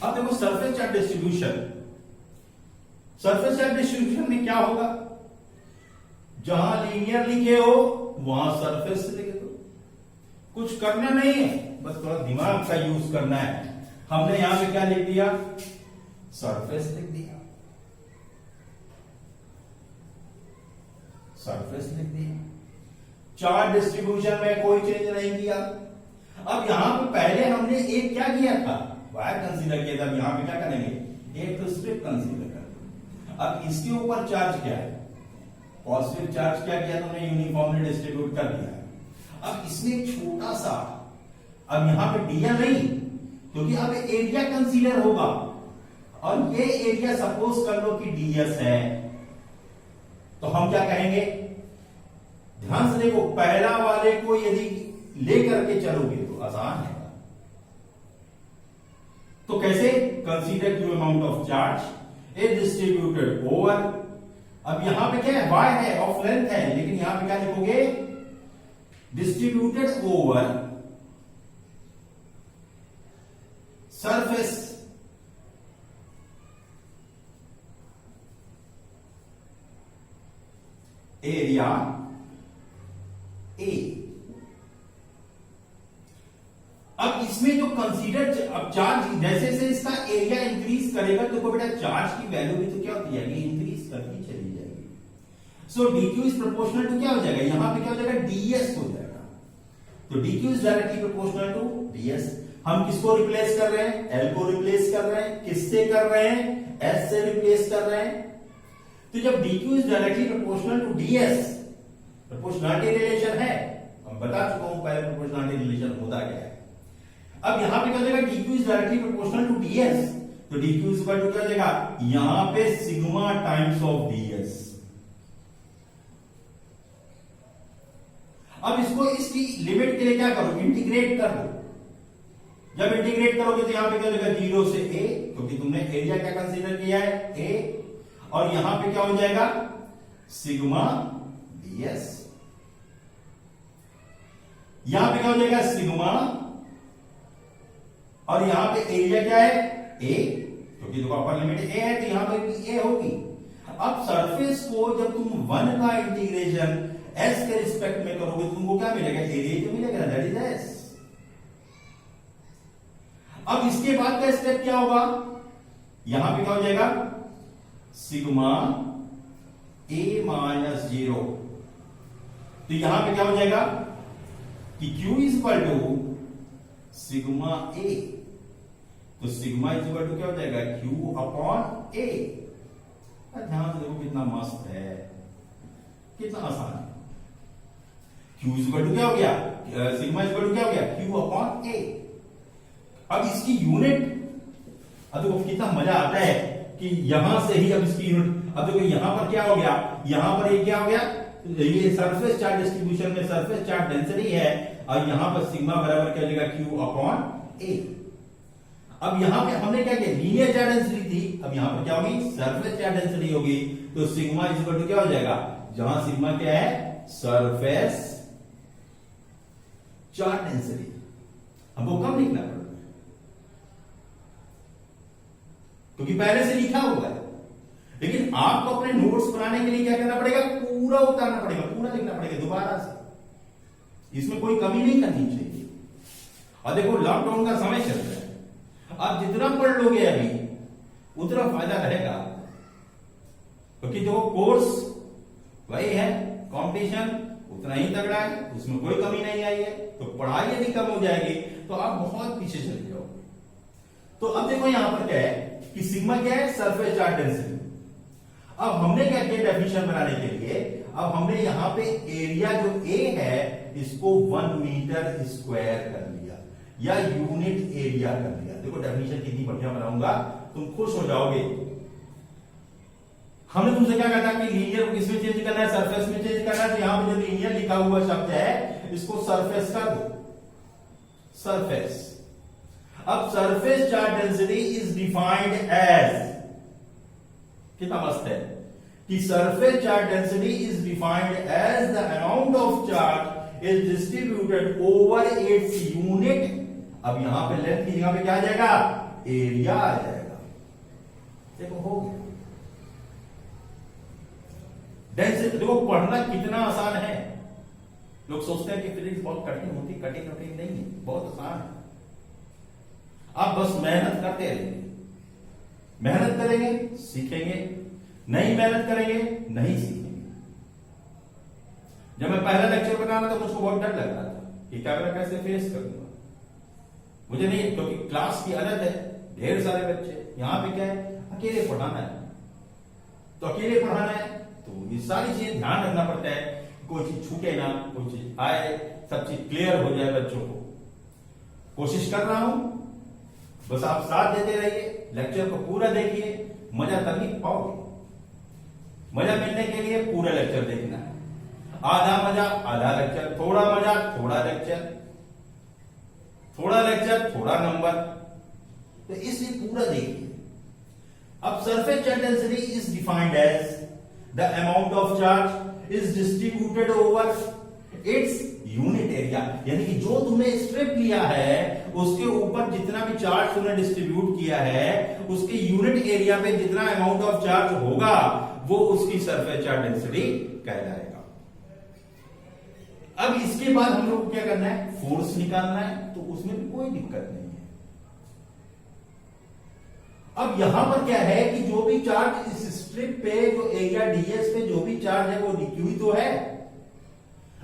अब देखो surface charge distribution, surface charge distribution में क्या होगा, जहां लीनियर लिखे हो वहां सरफेस लिख दो, कुछ करना नहीं है, बस थोड़ा दिमाग का यूज करना है। हमने यहां पे क्या लिख दिया, सरफेस लिख दिया, सरफेस लिख दिया। चार्ज डिस्ट्रीब्यूशन में कोई चेंज नहीं किया। अब यहां पे पहले हमने एक क्या किया था, वायर कंसीडर किया था, यहां पे क्या करेंगे, एक तो स्ट्रिप कंसीडर कर। अब इसके ऊपर चार्ज क्या है, पॉजिटिव चार्ज क्या किया, तुमने यूनिफॉर्मली डिस्ट्रीब्यूट कर दिया। अब इसमें एक छोटा सा, अब यहां पे डीएल नहीं, क्योंकि अब एरिया कंसीडर होगा, और ये एरिया सपोज कर लो कि डीएस है, तो हम क्या कहेंगे, ध्यान से देखो, पहला वाले को यदि लेकर के चलोगे तो आसान है। तो कैसे, consider Q amount of charge is distributed over, अब यहां पे क्या है, वाई है, ऑफ लेंथ है, लेकिन यहां पे क्या लिखोगे, distributed over surface area A. अब इसमें जो कंसीडर, अब चार्ज जैसे जैसे इसका एरिया इंक्रीज करेगा तो बेटा चार्ज की वैल्यू भी तो क्या होती है, इंक्रीज करती चली जाएगी। सो dq इज प्रोपोर्शनल टू क्या हो जाएगा, यहां पे क्या हो जाएगा, ds हो जाएगा। तो dq is directly proportional to ds। हम किसको रिप्लेस कर रहे हैं, l को रिप्लेस कर रहे हैं, किससे कर रहे हैं, s से रिप्लेस कर रहे हैं। तो जब dq is directly proportional to ds, proportionality relation है, हम बता चुका हूं पहले प्रोपोर्शनलिटी रिलेशन होता क्या है। अब यहां पे क्या हो जाएगा, dq is directly proportional to ds, तो dq इज इक्वल टू क्या हो जाएगा, यहां पे सिग्मा टाइम्स ऑफ ds। अब इसको इसकी लिमिट के लिए क्या करो, इंटीग्रेट कर दो। जब इंटीग्रेट करोगे तो यहां पे क्या हो जाएगा, 0 से a, क्योंकि तुमने एरिया क्या कंसीडर किया है, a, और यहां पे क्या हो जाएगा, सिग्मा ds। यहां पे क्या हो जाएगा, सिग्मा, और यहां पे एरिया क्या है, a, क्योंकि देखो अपर लिमिट a है, तो यहां पे भी a होगी। अब सरफेस को जब तुम 1 का इंटीग्रेशन s के रिस्पेक्ट में करोगे तो तुमको क्या मिलेगा, एरिया तो मिलेगा, दैट इज s। अब इसके बाद का स्टेप क्या होगा, यहां पे क्या हो जाएगा, सिग्मा a माइनस 0। तो यहां पे क्या हो जाएगा कि q is equal to sigma a, तो सिग्मा इज इक्वल टू क्या हो जाएगा, q अपॉन a। ध्यान से देखो कितना मस्त है, कितना आसान है। q इज इक्वल टू क्या हो गया, सिग्मा इज इक्वल टू क्या हो गया, q अपॉन a। अब इसकी यूनिट, अब देखो कितना मजा आता है कि यहां से ही अब इसकी यूनिट, अब देखो यहां पर क्या हो गया, यहां पर ये क्या हो गया, ये सरफेस चार्ज डिस्ट्रीब्यूशन में सरफेस चार्ज डेंसिटी है, और यहां पर सिग्मा बराबर क्या हो जाएगा, q अपॉन a। अब यहां पे हमने क्या किया, लीनियर चार्ज डेंसिटी थी, अब यहां पर क्या होगी, सरफेस चार्ज डेंसिटी होगी, तो सिग्मा इज इक्वल टू क्या हो जाएगा, जहां सिग्मा क्या है, सरफेस चार्ज डेंसिटी। हमको कम लिखना पड़ेगा क्योंकि पहले से लिखा हुआ है, लेकिन आपको अपने नोट्स बनाने के लिए क्या करना पड़ेगा, पूरा उतारना पड़ेगा, पूरा लिखना पड़ेगा दोबारा से, इसमें कोई कमी नहीं करनी चाहिए। और देखो लॉकडाउन का समय चल रहा है, आप जितना पढ़ लोगे अभी उतना फायदा रहेगा, क्योंकि जो कोर्स वही है, कंपटीशन उतना ही तगड़ा है, उसमें कोई कमी नहीं आई है। तो पढ़ाई यदि कम हो जाएगी तो आप बहुत पीछे चले जाओगे। तो अब देखो यहां पर क्या है कि सिग्मा क्या है, सरफेस चार्ज डेंसिटी। अब हमने क्या किया डेफिनेशन बनाने के लिए, अब हमने यहां पे एरिया जो ए है इसको 1 मीटर स्क्वायर कर लिया, या यूनिट एरिया कर लिया। देखो डेफिनेशन कितनी बढ़िया बनाऊंगा, तुम खुश हो जाओगे। हमने तुमसे क्या कहा था कि लीनियर को किसमें चेंज करना है, सरफेस में चेंज करना है, तो यहां पर जो लीनियर लिखा हुआ शब्द है इसको सरफेस कर दो, सरफेस। अब surface charge density is defined as, कितना मस्त है कि surface charge density is defined as the amount of charge is distributed over its unit. अब यहां पे लेंथ की जगह पे क्या आ जाएगा, एरिया आ जाएगा। देखो हो गया। डेंसिटी देखो, पढ़ना कितना आसान है। लोग सोचते हैं कि फिजिक्स बहुत कठिन होती, कठिन नहीं है, बहुत आसान है। आप बस मेहनत करते रहेंगे, मेहनत करेंगे सीखेंगे, नहीं मेहनत करेंगे नहीं सीखेंगे। जब मैं पहला लेक्चर बना रहा था मुझको बहुत डर लग रहा था कि कैमरा कैसे फेस करूंगा। मुझे नहीं, क्योंकि क्लास की आदत है, ढेर सारे बच्चे, यहां पे क्या है, अकेले पढ़ाना है। तो अकेले पढ़ाना है तो ये सारी चीजें ध्यान रखना पड़ता है, कोई चीज छूटे ना, कोई चीज आए, सब चीज क्लियर हो जाए बच्चों को। कोशिश कर रहा हूं, बस आप साथ देते रहिए, लेक्चर को पूरा देखिए, मजा तभी पाओगे। मजा मिलने के लिए पूरा लेक्चर देखना है, आधा मजा आधा लेक्चर, थोड़ा मजा थोड़ा लेक्चर, थोड़ा लेक्चर थोड़ा नंबर, तो इसलिए पूरा देखिए। अब surface charge density is defined as the amount of charge is distributed over its unit area, यानी कि जो तुमने स्ट्रिप लिया है उसके ऊपर जितना भी चार्ज तुमने डिस्ट्रीब्यूट किया है उसके यूनिट एरिया पे जितना अमाउंट ऑफ चार्ज होगा वो उसकी सरफेस चार्ज डेंसिटी कहलाएगा। अब इसके बाद हम लोग को क्या करना है, फोर्स निकालना है, तो उसमें भी कोई दिक्कत नहीं है। अब यहां पर क्या है कि जो भी चार्ज इस स्ट्रिप पे, जो एरिया डीएस पे जो भी चार्ज है वो डीक्यू ही तो है।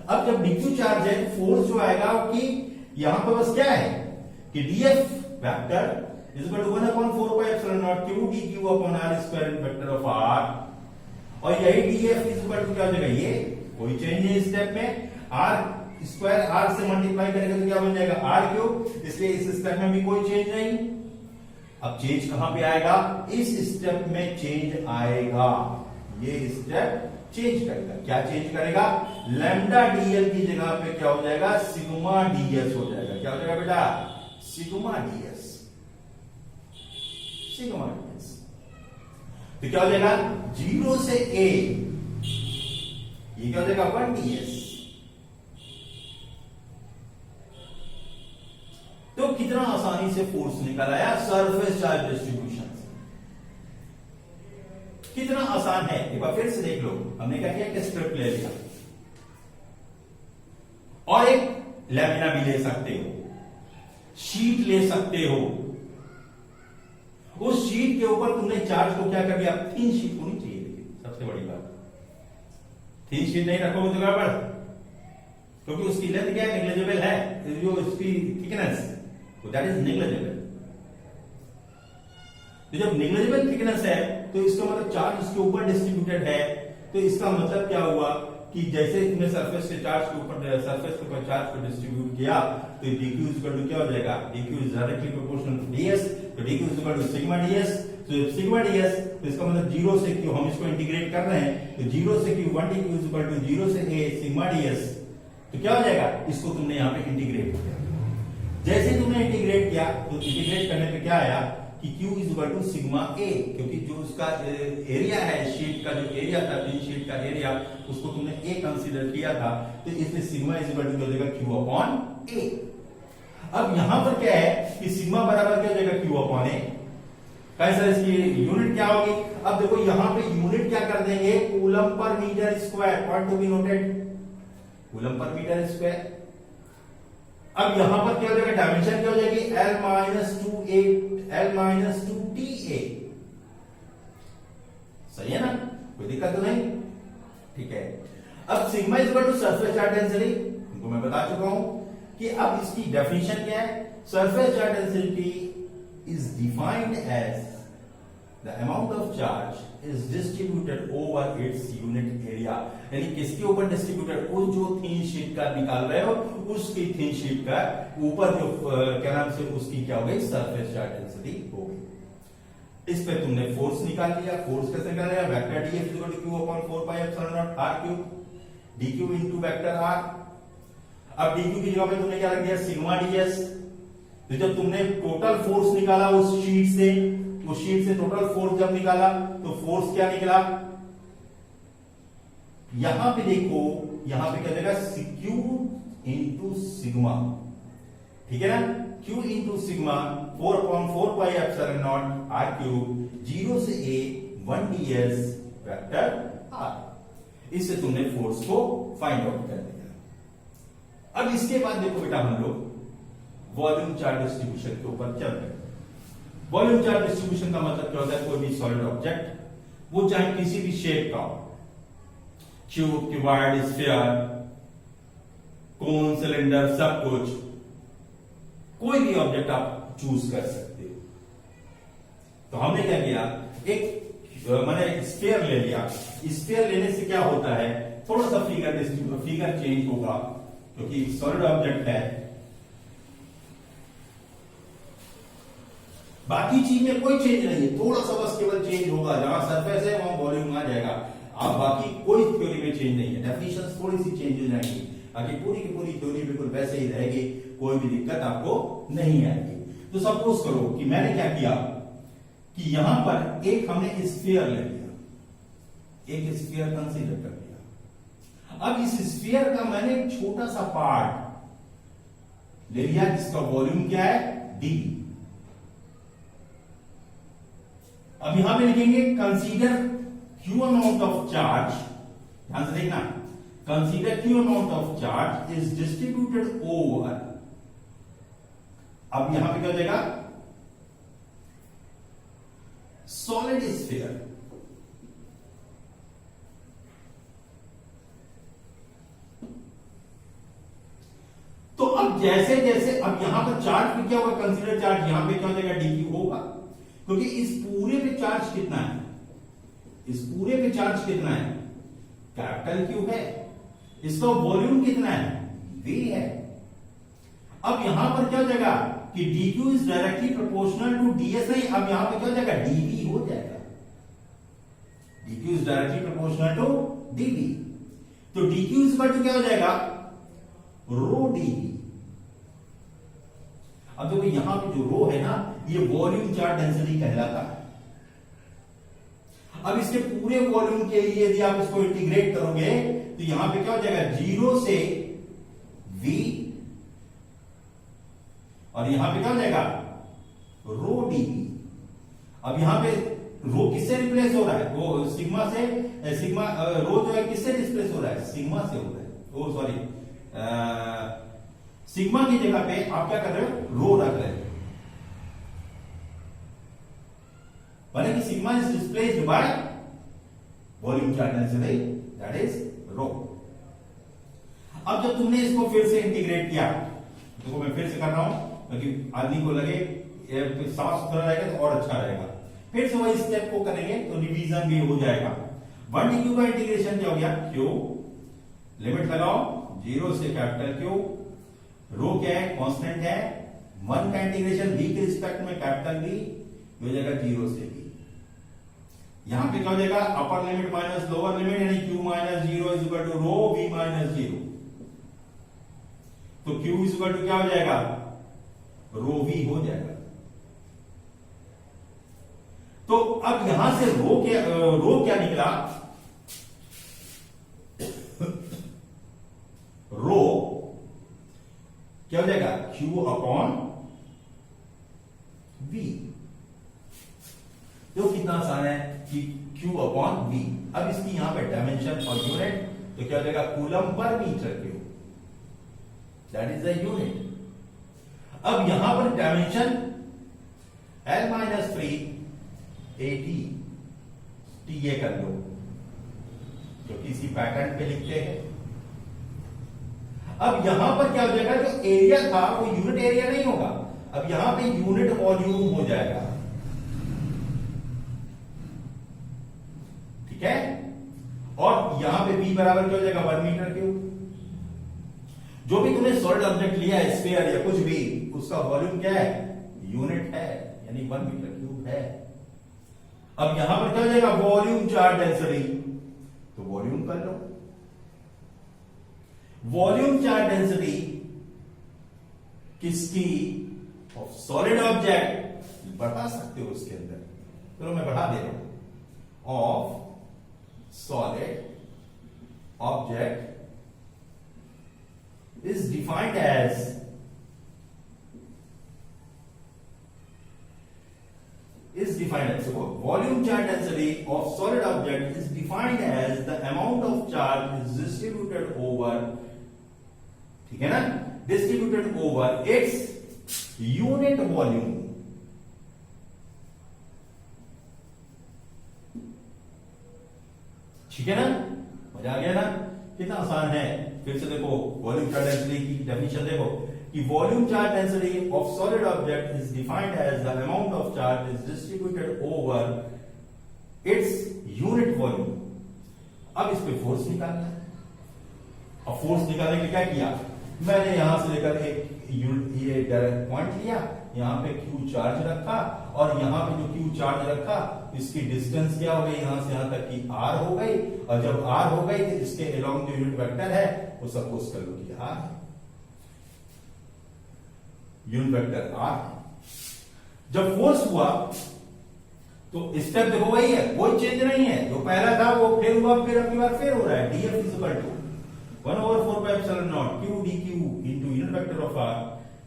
अब जब डीक्यू चार्ज है तो फोर्स जो आएगा कि यहां पर बस क्या है कि DF vector is equal to 1/4 pi epsilon naught Q DQ upon R square vector of R, और यही डीएफ इज इक्वल टू क्या हो जाएगा, ये कोई चेंज नहीं स्टेप में, आर स्क्वायर आर से मल्टीप्लाई करेंगे तो क्या बन जाएगा आर क्यूब, इसलिए इस स्टेप में भी कोई चेंज नहीं। अब चेंज कहां पे आएगा, इस स्टेप में चेंज आएगा, ये स्टेप चेंज करेगा। क्या चेंज करेगा, लैम्डा डीएल की जगह पे क्या हो जाएगा, सिग्मा डीएस हो जाएगा। क्या हो जाएगा बेटा, सिग्मा डीएस, सिग्मा डीएस। तो क्या हो जाएगा, 0 से a, ये क्या हो जाएगा 1 डीएस। तो कितना आसानी से फोर्स निकल आया सरफेस चार्ज डिस्ट्रीब्यूशन से, कितना आसान है। एक बार फिर से देख लो, हमने क्या किया कि स्ट्रिप ले लिया और एक लैमिना भी ले सकते हो, शीट ले सकते हो, उस शीट के ऊपर तुमने चार्ज को क्या कर दिया, थिन शीट होनी चाहिए। सबसे बड़ी बात, थिन शीट नहीं रखोगे तो गड़बड़, क्योंकि उसकी लेंथ क्या है, नेग्लिजिबल है, जो उसकी थिकनेस दैट इज नेग्लिजिबल। तो जब नेग्लिजिबल थिकनेस है तो इसका मतलब चार्ज इसके ऊपर डिस्ट्रीब्यूटेड है, तो इसका मतलब क्या हुआ कि जैसे तुमने सरफेस के चार्ज के ऊपर, सरफेस के ऊपर चार्ज को डिस्ट्रीब्यूट किया तो dq इज इक्वल टू क्या हो जाएगा, dq is directly proportional to ds, तो dq is equal to sigma ds। तो सिग्मा ds, तो इसका मतलब 0 से q, हम इसको इंटीग्रेट कर रहे हैं, तो 0 से q 1 dq is equal to 0 से a सिग्मा ds। तो क्या हो जाएगा, इसको तुमने यहां पे इंटीग्रेट किया। जैसे तुमने इंटीग्रेट किया तो इंटीग्रेट करने पे क्या आया कि Q is equal to sigma A, क्योंकि जो उसका एरिया है, शीट का जो एरिया था, तीन शीट का एरिया, उसको तुमने A कंसीडर किया था, तो इसलिए सिग्मा इज इक्वल टू क्या हो जाएगा, Q अपॉन A। अब यहां पर क्या है कि सिग्मा बराबर क्या हो जाएगा, Q अपॉन A। कैसा, इसकी यूनिट क्या होगी, अब देखो यहां पे यूनिट क्या कर देंगे, coulomb per metre square, point to be noted, coulomb per metre square. अब यहां पर क्या हो जाएगा, डायमेंशन क्या हो जाएगी, L minus 2A, L minus 2TA। सही है ना, कोई दिक्कत तो नहीं, ठीक है। अब sigma is equal to surface charge density, तुमको मैं बता चुका हूं कि अब इसकी डेफिनेशन क्या है, surface charge density is defined as the amount of charge is distributed over its unit area, यानी किसके ऊपर डिस्ट्रीब्यूटेड, उस जो थिन शीट का निकाल रहे हो उसकी थिन शीट का ऊपर जो क्या नाम से उसकी क्या हो गई, सरफेस चार्ज डेंसिटी हो गई। इस पे तुमने फोर्स निकाल लिया, फोर्स कैसे निकालेगा, vector D is equal to q upon 4 pi epsilon naught r cube dq into vector r। अब dq की जगह पे तुमने क्या रख दिया, सिग्मा ds। तो जब तुमने टोटल फोर्स निकाला उस शीट से, उस शीट से टोटल फोर्स जब निकाला तो फोर्स क्या निकला, यहां पे देखो, यहां पे क्या देगा, q इंटू सिग्मा, ठीक है ना, Q into sigma 4/4 r cube 0 से a 1ds वेक्टर r। इससे तुमने फोर्स को फाइंड आउट कर दिया। अब इसके बाद देखो बेटा हम लोग वॉल्यूम चार्ज डिस्ट्रीब्यूशन के ऊपर चल रहे हैं। वॉल्यूम चार्ज डिस्ट्रीब्यूशन का मतलब क्या होता है? कोई भी सॉलिड ऑब्जेक्ट, वो चाहे किसी भी शेप का हो, क्यूब, क्यूबॉइड, स्फीयर, कोन, सिलेंडर, सब कुछ, कोई भी ऑब्जेक्ट आप चूज कर सकते हो। तो हमने क्या किया, एक मैंने स्फीयर ले लिया। स्फीयर लेने से क्या होता है, थोड़ा सा फिगर चेंज होगा, क्योंकि सॉलिड ऑब्जेक्ट है। बाकी चीज में कोई चेंज नहीं है, थोड़ा सा बस केवल चेंज होगा, जहां सरफेस है वहां वॉल्यूम आ जाएगा। अब बाकी कोई थ्योरी में चेंज नहीं है, डेफिनेशन थोड़ी सी चेंज हो जाएंगी, बाकी पूरी की पूरी थ्योरी बिल्कुल वैसे ही रहेगी, कोई भी दिक्कत आपको नहीं आएगी। तो सपोज करो कि मैंने क्या किया कि यहां पर एक हमने स्फीयर ले लिया, एक स्फीयर कंसीडर कर लिया। अब इस स्फीयर का मैंने एक छोटा सा पार्ट ले लिया जिसका वॉल्यूम क्या है, डी। अब यहां पे लिखेंगे consider Q amount of charge, ध्यान से देखना, consider Q amount of charge is distributed over. अब यहां पे क्या हो जाएगा, सॉलिड स्फीयर। तो अब जैसे जैसे अब यहां पर चार्ज पे क्या होगा, कंसीडर चार्ज, यहां पे क्या हो जाएगा, डी क्यू होगा, क्योंकि इस पूरे पे चार्ज कितना है, इस पूरे पे चार्ज कितना है, कैपिटल क्यू है, इसका वॉल्यूम कितना है, वी है। अब यहां पर क्या हो जाएगा कि dq is directly proportional to ds नहीं, अब यहां पे क्या हो जाएगा, dv हो जाएगा। dq is directly proportional to dv, तो dq इज इक्वल टू क्या हो जाएगा, रो dv। अब देखो यहां पे जो रो है ना, ये वॉल्यूम चार्ज डेंसिटी कहलाता है। अब इसके पूरे वॉल्यूम के लिए यदि आप इसको इंटीग्रेट करोगे तो यहां पे क्या हो जाएगा, 0 से v, और यहां पे क्या हो जाएगा, रो dv। अब यहां पे रो किससे रिप्लेस हो रहा है, वो सिग्मा से, सिग्मा रो जो है किससे रिप्लेस हो रहा है, सिग्मा से हो रहा है। ओ सॉरी, सिग्मा की जगह पे आप क्या कर रहे हो, रो रख रहे हो, माने कि sigma is displaced by volume charge density, that is rho. अब जब तुमने इसको फिर से इंटीग्रेट किया, देखो मैं फिर से कर रहा हूं क्योंकि आदमी को लगे साफ सुथरा रहेगा तो और अच्छा रहेगा। फिर से वही स्टेप को करेंगे तो डिवीजन भी हो जाएगा। 1 dq का इंटीग्रेशन क्या हो गया, क्यू, लिमिट लगाओ 0 से कैपिटल क्यू, रो क्या है, कांस्टेंट है, 1 का इंटीग्रेशन v के रिस्पेक्ट में कैपिटल v हो जाएगा 0 से v। यहां पे क्या हो जाएगा, upper limit minus lower limit, यानी q minus 0 is equal to rho v minus 0। तो q इज इक्वल टू क्या हो जाएगा, रो v हो जाएगा। तो अब यहां से रो क्या निकला, रो क्या हो जाएगा, q अपॉन v। तो कितना आसान है कि q अपॉन v। अब इसकी यहां पे डायमेंशन और यूनिट, तो क्या हो जाएगा, coulomb per metre cube, that is the unit. अब यहां पर डायमेंशन L-3 AT, TA कर लो, जो किसी पैटर्न पे लिखते हैं। अब यहां पर क्या हो जाएगा, जो एरिया था वो यूनिट एरिया नहीं होगा, अब यहां पे यूनिट वॉल्यूम हो जाएगा, ठीक है। और यहां पे v बराबर क्या हो जाएगा, 1 मीटर क्यूब। जो भी तुमने सॉलिड ऑब्जेक्ट लिया है, स्फीयर या कुछ भी, उसका वॉल्यूम क्या है, यूनिट है, यानी 1 मीटर क्यूब है। अब यहां पर क्या हो जाएगा, वॉल्यूम चार्ज डेंसिटी, तो वॉल्यूम कर लो। वॉल्यूम चार्ज डेंसिटी किसकी, ऑफ सॉलिड ऑब्जेक्ट, बता सकते हो उसके अंदर, चलो मैं बढ़ा दे रहा हूं, of solid object is defined as is defined as volume charge density of solid object is defined as the amount of charge is distributed over, ठीक है ना, distributed over its unit volume. ठीक है ना, मजा आ गया ना, कितना आसान है. फिर से देखो वॉल्यूम चार्ज डेंसिटी की डेफिनेशन देखो कि volume charge density of solid object is defined as the amount of charge is distributed over its unit volume. अब इस पे फोर्स निकालना है. अब फोर्स निकालने के क्या किया, मैंने यहां से लेकर एक ये डायरेक्ट पॉइंट लिया, यहां पे क्यू चार्ज रखा और यहां पे जो क्यू चार्ज रखा इसकी डिस्टेंस क्या हो गई, यहां से यहां तक की आर हो गई. और जब आर हो गई तो इसके अलोंग जो यूनिट वेक्टर है वो सपोज कर लो कि आर है, यूनिट वेक्टर आर. जब फोर्स हुआ तो स्टेप देखो वही है, कोई चेंज नहीं है. जो पहला था वो फिर हुआ, फिर अगली बार फिर हो रहा है. DF is equal to 1/4 pi epsilon naught Q D Q into unit vector of R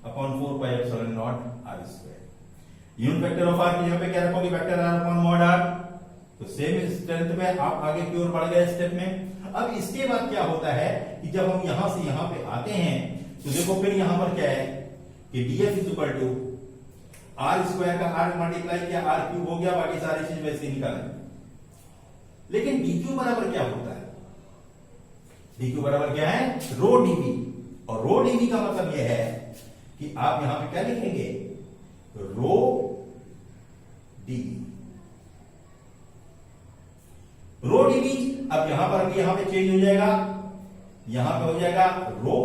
upon 4 pi epsilon naught R square. Unit vector of R यहां पे क्या रखोगे, vector R upon mod R. तो सेम स्ट्रेंथ में आप आगे की ओर बढ़ गए स्टेप में. अब इसके बाद क्या होता है कि जब हम यहां से यहां पे आते हैं तो देखो फिर यहां पर क्या है कि DF is equal to R square का आर मल्टीप्लाई किया आर क्यूब हो गया, बाकी सारी चीज वैसे ही निकालें. लेकिन डीक्यू बराबर क्या होता है, डीक्यू बराबर क्या है, रो डीवी. और रो डीवी का मतलब यह है कि आप यहां पे क्या लिखेंगे, रो डीवी. रो डीवी अब यहां पर अभी यहां पे चेंज हो जाएगा, यहां पे हो जाएगा रो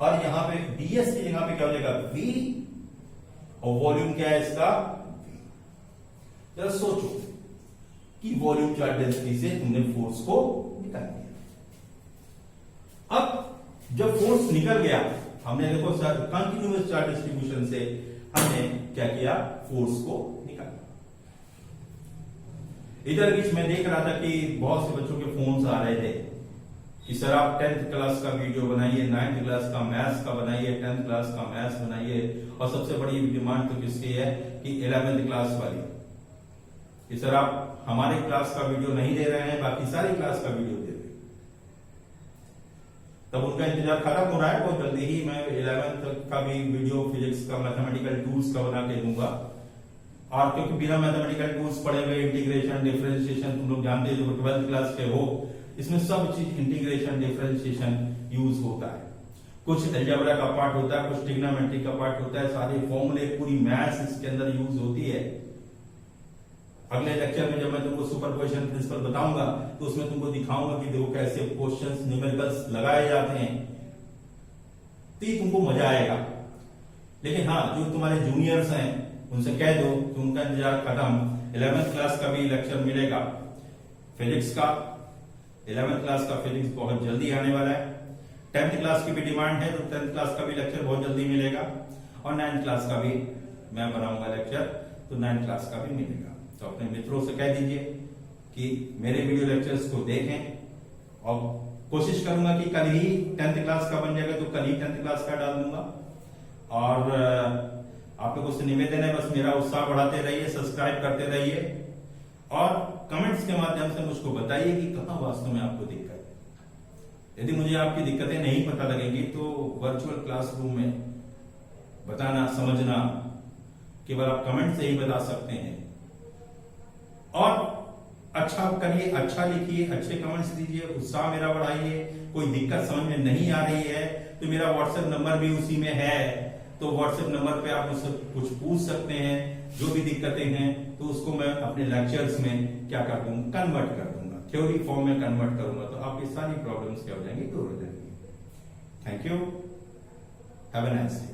और यहां पे डीएस की जगह पे क्या हो जाएगा वी और वॉल्यूम क्या है इसका वी. जरा सोचो कि वॉल्यूम चार्ज डेंसिटी से तुमने फोर्स को निकाल दिया. अब जब फोर्स निकल गया, हमने देखो कंटिन्यूअस चार्ज डिस्ट्रीब्यूशन से हमने क्या किया, फोर्स को निकाला. इधर बीच में देख रहा था कि बहुत से बच्चों के फोन्स आ रहे थे कि सर आप 10th क्लास का वीडियो बनाइए, 9th क्लास का मैथ्स का बनाइए, 10th क्लास का मैथ्स बनाइए, और सबसे बड़ी डिमांड तो किसकी है कि 11th क्लास वाली कि सर आप हमारे क्लास का वीडियो नहीं दे रहे हैं, बाकी सारी क्लास का वीडियो दे रहे हैं. तब उनका इंतजार खत्म हो रहा है. बहुत जल्दी ही मैं 11th का भी वीडियो फिजिक्स का मैथमेटिकल टूल्स का बना के दूंगा. और क्योंकि बिना मैथमेटिकल टूल्स पढ़े हुए इंटीग्रेशन डिफरेंशिएशन तुम लोग जानते हैं, जो 12th क्लास के हो, इसमें सब चीज इंटीग्रेशन डिफरेंशिएशन यूज होता है. कुछ अलजेब्रा का पार्ट होता है, कुछ ट्रिग्नोमेट्री का पार्ट होता है, सारे फॉर्मूले पूरी मैथ्स इसके अंदर यूज होती है. अगले लेक्चर में जब मैं तुमको सुपरपोजिशन प्रिंसिपल बताऊंगा तो उसमें तुमको दिखाऊंगा कि देखो कैसे क्वेश्चंस न्यूमेरिकल्स लगाए जाते हैं, तो ये तुमको मजा आएगा. लेकिन हाँ, जो तुम्हारे जूनियर्स हैं उनसे कह दो कि उनका इंतजार खत्म. 11th क्लास का भी लेक्चर मिलेगा फिजिक्स का. 11th क्लास का फिजिक्स बहुत जल्दी आने वाला है. 10th क्लास की भी डिमांड है तो 10th क्लास का भी लेक्चर बहुत जल्दी मिलेगा. और 9th क्लास का भी मैं बनाऊंगा लेक्चर, तो 9th क्लास का भी मिलेगा. तो अपने मित्रों से कह दीजिए कि मेरे वीडियो लेक्चर्स को देखें. और कोशिश करूंगा कि कल ही 10th क्लास का बन जाएगा तो कल ही 10th क्लास का डाल दूंगा. और आप लोगों से निवेदन है बस मेरा उत्साह बढ़ाते रहिए, सब्सक्राइब करते रहिए और कमेंट्स के माध्यम से मुझको बताइए कि कहां वास्तव में आपको दिक्कत है. यदि मुझे आपकी दिक्कतें नहीं पता लगेंगी तो वर्चुअल क्लासरूम में बताना समझना केवल आप कमेंट से ही बता सकते हैं. और अच्छा करिए, अच्छा लिखिए, अच्छे कमेंट्स दीजिए, उत्साह मेरा बढ़ाइए. कोई दिक्कत समझ में नहीं आ रही है तो मेरा व्हाट्सएप नंबर भी उसी में है, तो व्हाट्सएप नंबर पे आप मुझसे कुछ पूछ सकते हैं. जो भी दिक्कतें हैं तो उसको मैं अपने लेक्चर्स में क्या कर दूंगा, कन्वर्ट कर दूंगा, थ्योरी फॉर्म में कन्वर्ट करूंगा, तो आपकी सारी प्रॉब्लम्स क्या हो जाएंगी, दूर हो जाएंगी. Thank you, have a nice day.